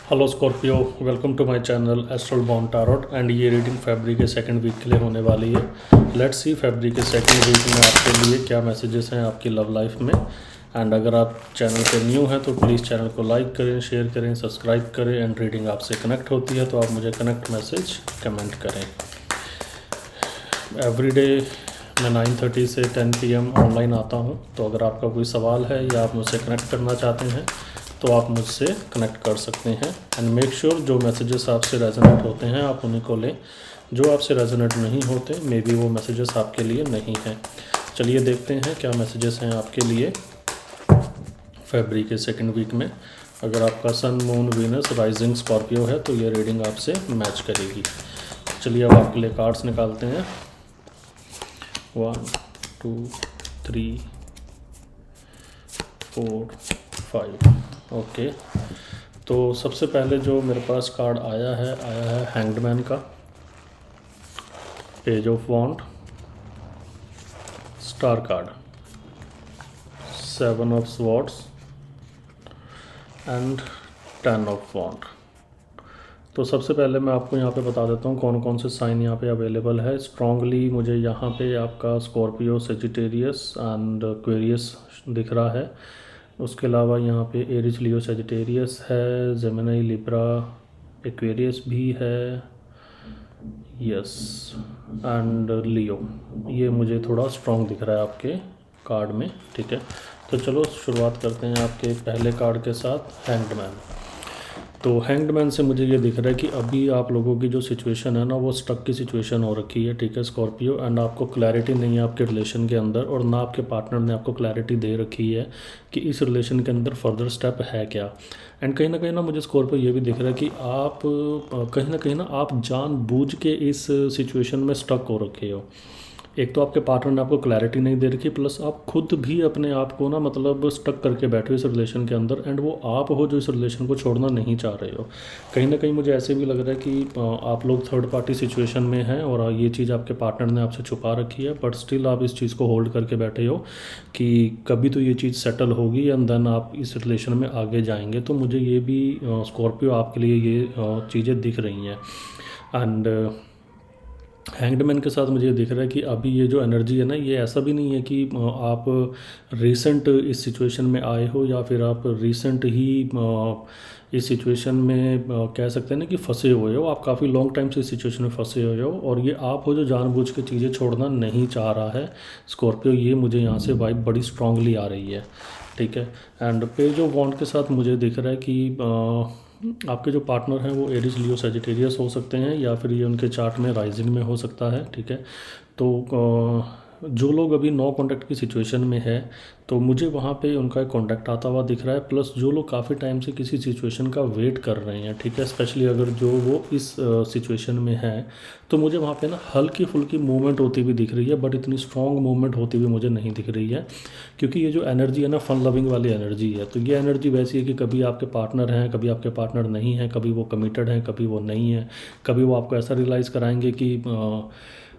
Hello Scorpio, welcome to my channel astral born tarot. And ये reading फरवरी के second week के लिए होने वाली है। लेट्स सी फरवरी के सेकंड वीक में आपके लिए क्या मैसेजेस हैं आपकी लव लाइफ में। एंड अगर आप चैनल पे न्यू हैं तो प्लीज़ चैनल को लाइक करें, शेयर करें, सब्सक्राइब करें। एंड रीडिंग आपसे कनेक्ट होती है तो आप मुझे कनेक्ट मैसेज कमेंट करें। एवरीडे मैं 9:30 से 10 PM ऑनलाइन आता हूँ, तो अगर आपका कोई सवाल है या आप मुझसे कनेक्ट करना चाहते हैं तो आप मुझसे कनेक्ट कर सकते हैं। एंड मेक श्योर जो मैसेजेस आपसे रेजोनेट होते हैं आप उन्हीं को लें, जो आपसे रेजोनेट नहीं होते मे बी वो मैसेजेस आपके लिए नहीं हैं। चलिए देखते हैं क्या मैसेजेस हैं आपके लिए फरवरी के सेकंड वीक में। अगर आपका सन, मून, वीनस, राइजिंग स्कॉर्पियो है तो ये रीडिंग आपसे मैच करेगी। चलिए अब आपके लिए कार्ड्स निकालते हैं। 1 2 3 4 5। ओके, तो सबसे पहले जो मेरे पास कार्ड आया है हैंग्ड मैन का, page of wand, star card, 7 of swords and 10 of wand. तो सबसे पहले मैं आपको यहाँ पे बता देता हूँ कौन कौन से साइन यहाँ पे अवेलेबल है। स्ट्रांगली मुझे यहाँ पे आपका स्कॉर्पियो, सेजिटेरियस एंड एक्वेरियस दिख रहा है। उसके अलावा यहाँ पे एरिस, लियो, सेजिटेरियस है, जेमिनी, लिब्रा, एक्वेरियस भी है, यस, एंड लियो। ये मुझे थोड़ा स्ट्रॉन्ग दिख रहा है आपके कार्ड में, ठीक है। तो चलो शुरुआत करते हैं आपके पहले कार्ड के साथ, हैंग्ड मैन। तो हैंग्ड मैन से मुझे ये दिख रहा है कि अभी आप लोगों की जो सिचुएशन है ना वो स्टक की सिचुएशन हो रखी है, ठीक है स्कॉर्पियो। एंड आपको क्लैरिटी नहीं है आपके रिलेशन के अंदर, और ना आपके पार्टनर ने आपको क्लैरिटी दे रखी है कि इस रिलेशन के अंदर फर्दर स्टेप है क्या। एंड कहीं ना मुझे स्कॉर्पियो ये भी दिख रहा है कि आप कहीं ना आप जानबूझ के इस सिचुएशन में स्टक हो रखे हो। एक तो आपके पार्टनर ने आपको क्लैरिटी नहीं दे रखी, प्लस आप खुद भी अपने आप को ना मतलब स्टक करके बैठे हो इस रिलेशन के अंदर। एंड वो आप हो जो इस रिलेशन को छोड़ना नहीं चाह रहे हो। कहीं ना कहीं मुझे ऐसे भी लग रहा है कि आप लोग थर्ड पार्टी सिचुएशन में हैं और ये चीज़ आपके पार्टनर ने आपसे छुपा रखी है, बट स्टिल आप इस चीज़ को होल्ड करके बैठे हो कि कभी तो ये चीज़ सेटल होगी एंड देन आप इस रिलेशन में आगे जाएंगे। तो मुझे ये भी स्कॉर्पियो आपके लिए ये चीज़ें दिख रही हैं। एंड हैंग्डमैन के साथ मुझे दिख रहा है कि अभी ये जो एनर्जी है ना, ये ऐसा भी नहीं है कि आप रिसेंट इस सिचुएशन में आए हो या फिर आप रिसेंट ही इस सिचुएशन में कह सकते हैं ना कि फंसे हुए हो। आप काफ़ी लॉन्ग टाइम से इस सिचुएशन में फंसे हुए हो और ये आप हो जो जानबूझ के चीज़ें छोड़ना नहीं चाह रहा है स्कॉर्पियो। ये मुझे यहाँ से वाइब बड़ी स्ट्रांगली आ रही है, ठीक है। एंड पेज ऑफ वॉन्ड के साथ मुझे दिख रहा है कि आपके जो पार्टनर हैं वो एरिस, लियो, सेजिटेरियस हो सकते हैं या फिर ये उनके चार्ट में राइजिंग में हो सकता है, ठीक है। तो जो लोग अभी नो कॉन्टैक्ट की सिचुएशन में है तो मुझे वहाँ पे उनका एक कॉन्टैक्ट आता हुआ दिख रहा है। प्लस जो लोग काफ़ी टाइम से किसी सिचुएशन का वेट कर रहे हैं, ठीक है, स्पेशली अगर जो वो इस सिचुएशन में है तो मुझे वहाँ पे ना हल्की फुल्की मूवमेंट होती हुई दिख रही है, बट इतनी स्ट्रॉन्ग मूवमेंट होती हुई मुझे नहीं दिख रही है। क्योंकि ये जो एनर्जी है ना फन लविंग वाली एनर्जी है। तो ये एनर्जी वैसी है कि कभी आपके पार्टनर हैं, कभी आपके पार्टनर नहीं हैं, कभी वो कमिटेड हैं, कभी वो नहीं है, कभी वो आपको ऐसा रियलाइज़ कराएंगे कि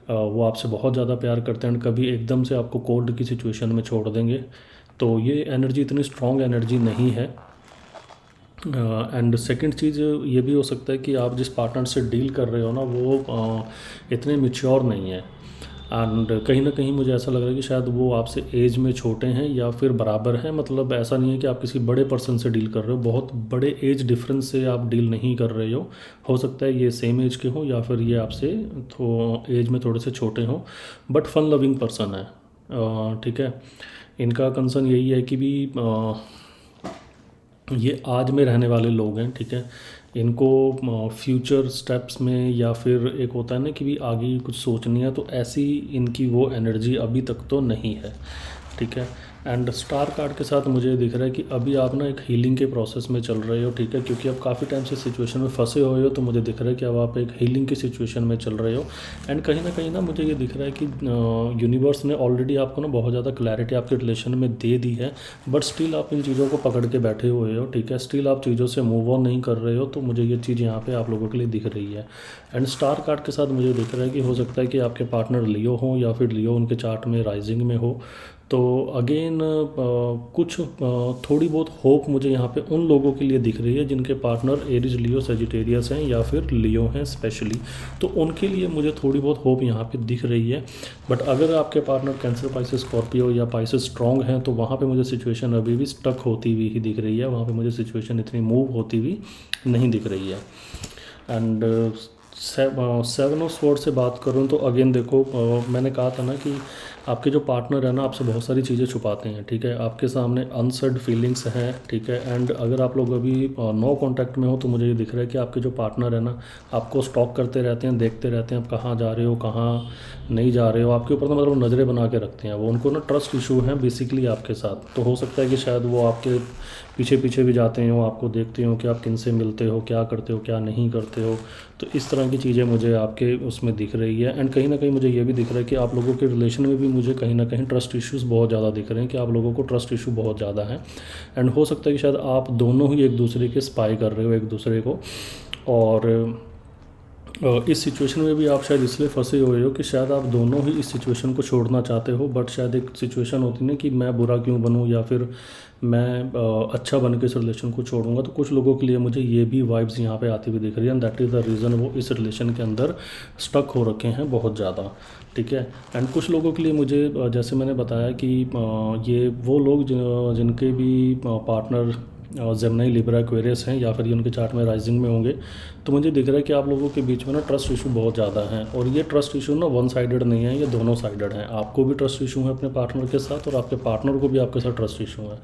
वो आपसे बहुत ज़्यादा प्यार करते हैं, कभी एकदम से आपको कोल्ड की सिचुएशन में छोड़ देंगे। तो ये एनर्जी इतनी स्ट्रॉन्ग एनर्जी नहीं है। एंड सेकंड चीज़ ये भी हो सकता है कि आप जिस पार्टनर से डील कर रहे हो ना वो इतने मैच्योर नहीं है। एंड कहीं ना कहीं मुझे ऐसा लग रहा है कि शायद वो आपसे एज में छोटे हैं या फिर बराबर हैं। मतलब ऐसा नहीं है कि आप किसी बड़े पर्सन से डील कर रहे हो, बहुत बड़े एज डिफरेंस से आप डील नहीं कर रहे हो सकता है ये सेम एज के हों या फिर ये आपसे एज में थोड़े से छोटे हों, बट फन लविंग पर्सन है, ठीक है। इनका कंसर्न यही है कि भी ये आज में रहने वाले लोग हैं, ठीक है। इनको फ्यूचर स्टेप्स में या फिर एक होता है ना कि भी आगे कुछ सोचनी है, तो ऐसी इनकी वो एनर्जी अभी तक तो नहीं है, ठीक है। एंड स्टार कार्ड के साथ मुझे दिख रहा है कि अभी आप ना एक हीलिंग के प्रोसेस में चल रहे हो, ठीक है। क्योंकि आप काफ़ी टाइम से सिचुएशन में फंसे हुए हो तो मुझे दिख रहा है कि अब आप एक हीलिंग की सिचुएशन में चल रहे हो। एंड कहीं ना मुझे ये दिख रहा है कि यूनिवर्स ने ऑलरेडी आपको ना बहुत ज़्यादा क्लैरिटी आपके रिलेशन में दे दी है, बट स्टिल आप इन चीज़ों को पकड़ के बैठे हुए हो, ठीक है। स्टिल आप चीज़ों से मूव ऑन नहीं कर रहे हो। तो मुझे ये चीज़ यहाँ पे आप लोगों के लिए दिख रही है। एंड स्टार कार्ड के साथ मुझे दिख रहा है कि हो सकता है कि आपके पार्टनर लियो हो या फिर लियो उनके चार्ट में राइजिंग में हो। तो अगेन लेकिन कुछ थोड़ी बहुत होप मुझे यहाँ पे उन लोगों के लिए दिख रही है जिनके पार्टनर एरीज, लियो, सेजिटेरियस हैं या फिर लियो हैं स्पेशली, तो उनके लिए मुझे थोड़ी बहुत होप यहाँ पे दिख रही है। बट अगर आपके पार्टनर कैंसर, पाइसेस, स्कॉर्पियो या पाइसेस स्ट्रॉन्ग हैं तो वहाँ पे मुझे सिचुएशन अभी भी स्टक होती हुई ही दिख रही है, वहाँ पे मुझे सिचुएशन इतनी मूव होती हुई नहीं दिख रही है। एंड सेवन ऑफ स्वॉर्ड से बात करूँ तो अगेन देखो, मैंने कहा था ना कि आपके जो पार्टनर है ना आपसे बहुत सारी चीज़ें छुपाते हैं, ठीक है, आपके सामने अनसर्ड फीलिंग्स हैं, ठीक है। एंड अगर आप लोग अभी नो कांटेक्ट में हो तो मुझे ये दिख रहा है कि आपके जो पार्टनर है ना आपको स्टॉक करते रहते हैं, देखते रहते हैं आप कहाँ जा रहे हो, कहाँ नहीं जा रहे हो, आपके ऊपर ना मतलब नज़रें बना के रखते हैं वो। उनको ना ट्रस्ट इशू है बेसिकली आपके साथ, तो हो सकता है कि शायद वो आपके पीछे पीछे भी जाते हो, आपको देखते हो कि आप किन से मिलते हो, क्या करते हो, क्या नहीं करते हो। तो इस तरह की चीज़ें मुझे आपके उसमें दिख रही है। एंड कहीं ना कहीं मुझे ये भी दिख रहा है कि आप लोगों के रिलेशन में भी मुझे कहीं ना कहीं ट्रस्ट इश्यूज़ बहुत ज़्यादा दिख रहे हैं, कि आप लोगों को ट्रस्ट इशू बहुत ज़्यादा है। एंड हो सकता है कि शायद आप दोनों ही एक दूसरे के स्पाई कर रहे हो एक दूसरे को, और इस सिचुएशन में भी आप शायद इसलिए फंसे हुए हो कि शायद आप दोनों ही इस सिचुएशन को छोड़ना चाहते हो, बट शायद एक सिचुएशन होती है ना कि मैं बुरा क्यों बनूं या फिर मैं अच्छा बन के इस रिलेशन को छोड़ूंगा। तो कुछ लोगों के लिए मुझे ये भी वाइब्स यहाँ पे आती हुई दिख रही है, and that is the reason वो इस रिलेशन के अंदर स्टक हो रखे हैं बहुत ज़्यादा, ठीक है। एंड कुछ लोगों के लिए मुझे जैसे मैंने बताया कि ये वो लोग जिनके भी पार्टनर जेमिनी, लिब्रा, एक्वेरियस हैं या फिर ये उनके चार्ट में राइजिंग में होंगे, तो मुझे दिख रहा है कि आप लोगों के बीच में ना ट्रस्ट इशू बहुत ज़्यादा है। और ये ट्रस्ट इशू ना वन साइडेड नहीं है, ये दोनों साइडेड हैं। आपको भी ट्रस्ट इशू है अपने पार्टनर के साथ, और आपके पार्टनर को भी आपके साथ ट्रस्ट इशू है।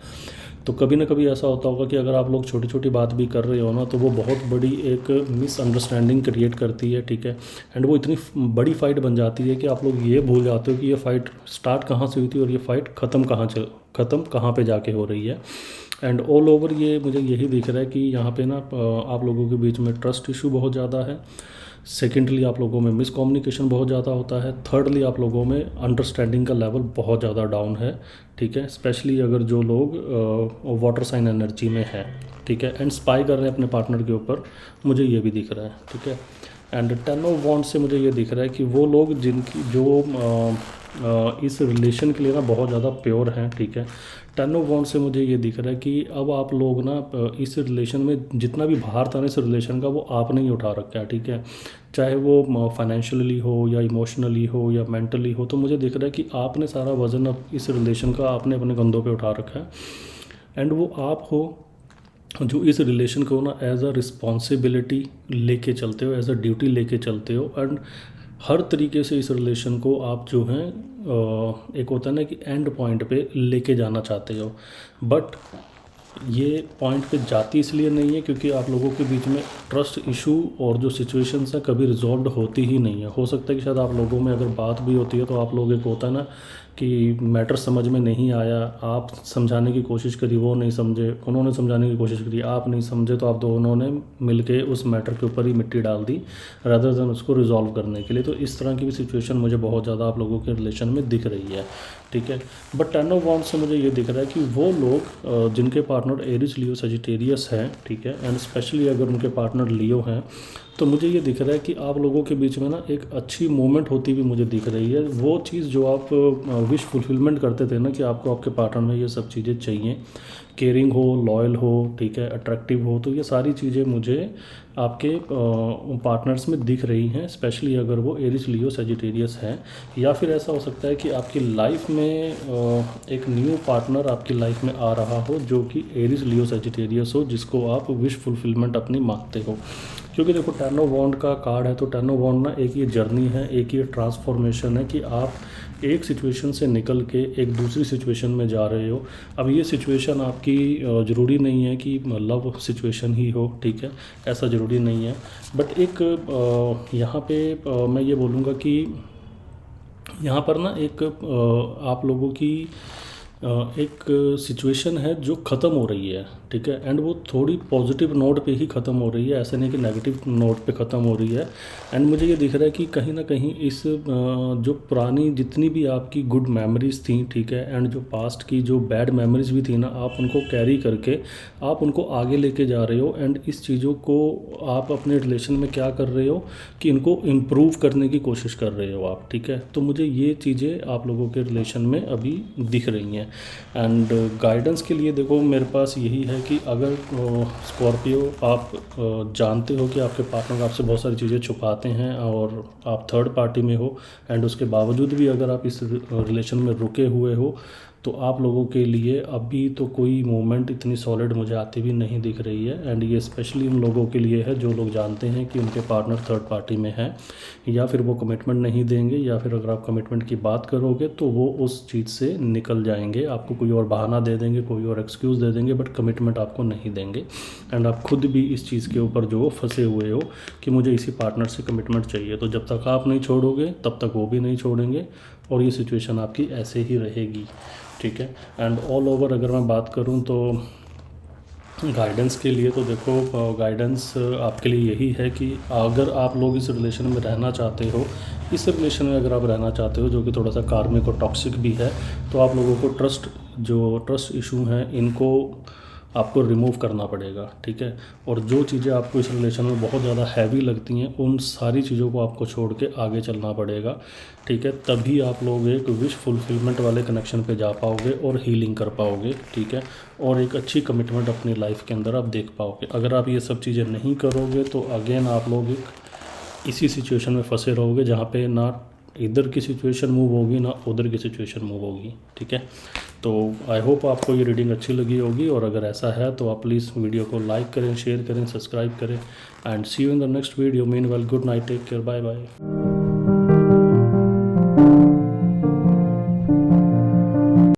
तो कभी ना कभी ऐसा होता होगा कि अगर आप लोग छोटी छोटी बात भी कर रहे हो ना तो वो बहुत बड़ी एक मिसअंडरस्टैंडिंग क्रिएट करती है, ठीक है। एंड वो इतनी बड़ी फाइट बन जाती है कि आप लोग ये भूल जाते हो कि ये फ़ाइट स्टार्ट कहाँ से हुई थी और ये फ़ाइट ख़त्म कहाँ पे जाके हो रही है। एंड ऑल ओवर ये मुझे यही दिख रहा है कि यहाँ पे ना आप लोगों के बीच में ट्रस्ट इशू बहुत ज़्यादा है। सेकेंडली आप लोगों में मिसकम्युनिकेशन बहुत ज़्यादा होता है। थर्डली आप लोगों में अंडरस्टैंडिंग का लेवल बहुत ज़्यादा डाउन है, ठीक है, स्पेशली अगर जो लोग वाटर साइन एनर्जी में है, ठीक है। एंड स्पाई कर रहे हैं अपने पार्टनर के ऊपर, मुझे ये भी दिख रहा है, ठीक है। एंड 10 ऑफ वॉन्ड्स से मुझे ये दिख रहा है कि वो लोग जिनकी जो इस रिलेशन के लिए ना बहुत ज़्यादा प्योर हैं, ठीक है। 10 ऑफ वॉन्ड्स से मुझे ये दिख रहा है कि अब आप लोग ना इस रिलेशन में जितना भी भार था ना इस रिलेशन का, वो आपने ही उठा रखा है, ठीक है। चाहे वो फाइनेंशियली हो या इमोशनली हो या मेंटली हो, तो मुझे दिख रहा है कि आपने सारा वज़न अब इस रिलेशन का आपने अपने कंधों पे उठा रखा है। एंड वो आप हो जो इस रिलेशन को ना एज अ रिस्पॉन्सिबिलिटी लेके चलते हो, एज अ ड्यूटी लेके चलते हो। एंड हर तरीके से इस रिलेशन को आप जो हैं एक होता है ना कि एंड पॉइंट पे लेके जाना चाहते हो, बट ये पॉइंट पे जाती इसलिए नहीं है क्योंकि आप लोगों के बीच में ट्रस्ट इशू और जो सिचुएशंस हैं कभी रिजॉल्व होती ही नहीं है। हो सकता है कि शायद आप लोगों में अगर बात भी होती है तो आप लोग एक होता है ना कि मैटर समझ में नहीं आया, आप समझाने की कोशिश करी, वो नहीं समझे, उन्होंने समझाने की कोशिश करी, आप नहीं समझे, तो आप दोनों ने मिलके उस मैटर के ऊपर ही मिट्टी डाल दी रादर देन उसको रिजॉल्व करने के लिए। तो इस तरह की भी सिचुएशन मुझे बहुत ज़्यादा आप लोगों के रिलेशन में दिख रही है, ठीक है। बट 10 ऑफ वॉन्ड्स से मुझे ये दिख रहा है कि वो लोग जिनके पार्टनर एरीज, लियो, सजिटेरियस हैं, ठीक है, एंड स्पेशली अगर उनके पार्टनर लियो हैं, तो मुझे ये दिख रहा है कि आप लोगों के बीच में ना एक अच्छी मूवमेंट होती हुई मुझे दिख रही है। वो चीज़ जो आप विश फुलफिलमेंट करते थे ना कि आपको आपके पार्टनर में ये सब चीज़ें चाहिए, केयरिंग हो, लॉयल हो, ठीक है, अट्रैक्टिव हो, तो ये सारी चीज़ें मुझे आपके पार्टनर्स में दिख रही हैं, स्पेशली अगर वो एरीज, लियो, सजिटेरियस हैं। या फिर ऐसा हो सकता है कि आपकी लाइफ में एक न्यू पार्टनर आपकी लाइफ में आ रहा हो जो कि एरीज, लियो, सजिटेरियस हो, जिसको आप विश फुलफिलमेंट अपनी मांगते हो। क्योंकि देखो 10 ऑफ वॉन्ड का कार्ड है, तो 10 ऑफ वॉन्ड ना एक ये जर्नी है, एक ये ट्रांसफॉर्मेशन है कि आप एक सिचुएशन से निकल के एक दूसरी सिचुएशन में जा रहे हो। अब ये सिचुएशन आपकी ज़रूरी नहीं है कि लव सिचुएशन ही हो, ठीक है, ऐसा ज़रूरी नहीं है। बट एक यहाँ पे मैं ये बोलूँगा कि यहाँ पर ना एक आप लोगों की एक सिचुएशन है जो ख़त्म हो रही है, ठीक है। एंड वो थोड़ी पॉजिटिव नोट पे ही ख़त्म हो रही है, ऐसे नहीं कि नेगेटिव नोट पे ख़त्म हो रही है। एंड मुझे ये दिख रहा है कि कहीं ना कहीं इस जो पुरानी जितनी भी आपकी गुड मेमोरीज़ थी, ठीक है, एंड जो पास्ट की जो बैड मेमोरीज़ भी थी ना, आप उनको कैरी करके आप उनको आगे लेके जा रहे हो। एंड इस चीज़ों को आप अपने रिलेशन में क्या कर रहे हो कि इनको इम्प्रूव करने की कोशिश कर रहे हो आप, ठीक है। तो मुझे ये चीज़ें आप लोगों के रिलेशन में अभी दिख रही हैं। एंड गाइडेंस के लिए देखो मेरे पास यही है कि अगर स्कॉर्पियो आप जानते हो कि आपके पार्टनर आपसे बहुत सारी चीज़ें छुपाते हैं और आप थर्ड पार्टी में हो, एंड उसके बावजूद भी अगर आप इस रिलेशन में रुके हुए हो, तो आप लोगों के लिए अभी तो कोई मूवमेंट इतनी सॉलिड मुझे आती भी नहीं दिख रही है। एंड ये स्पेशली उन लोगों के लिए है जो लोग जानते हैं कि उनके पार्टनर थर्ड पार्टी में है, या फिर वो कमिटमेंट नहीं देंगे, या फिर अगर आप कमिटमेंट की बात करोगे तो वो उस चीज़ से निकल जाएंगे, आपको कोई और बहाना दे देंगे, कोई और एक्सक्यूज़ दे देंगे, बट कमिटमेंट आपको नहीं देंगे। एंड आप खुद भी इस चीज़ के ऊपर जो फंसे हुए हो कि मुझे इसी पार्टनर से कमिटमेंट चाहिए, तो जब तक आप नहीं छोड़ोगे तब तक वो भी नहीं छोड़ेंगे, और ये सिचुएशन आपकी ऐसे ही रहेगी, ठीक है। एंड ऑल ओवर अगर मैं बात करूं तो गाइडेंस के लिए तो देखो, गाइडेंस आपके लिए यही है कि अगर आप लोग इस रिलेशन में रहना चाहते हो, इस रिलेशन में अगर आप रहना चाहते हो जो कि थोड़ा सा कार्मिक और टॉक्सिक भी है, तो आप लोगों को ट्रस्ट इशू हैं इनको आपको रिमूव करना पड़ेगा, ठीक है। और जो चीज़ें आपको इस रिलेशन में बहुत ज़्यादा हैवी लगती हैं, उन सारी चीज़ों को आपको छोड़ के आगे चलना पड़ेगा, ठीक है। तभी आप लोग एक विश फुलफिलमेंट वाले कनेक्शन पे जा पाओगे और हीलिंग कर पाओगे, ठीक है, और एक अच्छी कमिटमेंट अपनी लाइफ के अंदर आप देख पाओगे। अगर आप ये सब चीज़ें नहीं करोगे तो अगेन आप लोग एक इसी सिचुएशन में फंसे रहोगे जहाँ पे ना इधर की सिचुएशन मूव होगी ना उधर की सिचुएशन मूव होगी, ठीक है। तो आई होप आपको ये रीडिंग अच्छी लगी होगी, और अगर ऐसा है तो आप प्लीज़ वीडियो को लाइक करें, शेयर करें, सब्सक्राइब करें, and see you in the next video. Meanwhile good night, take care, bye bye.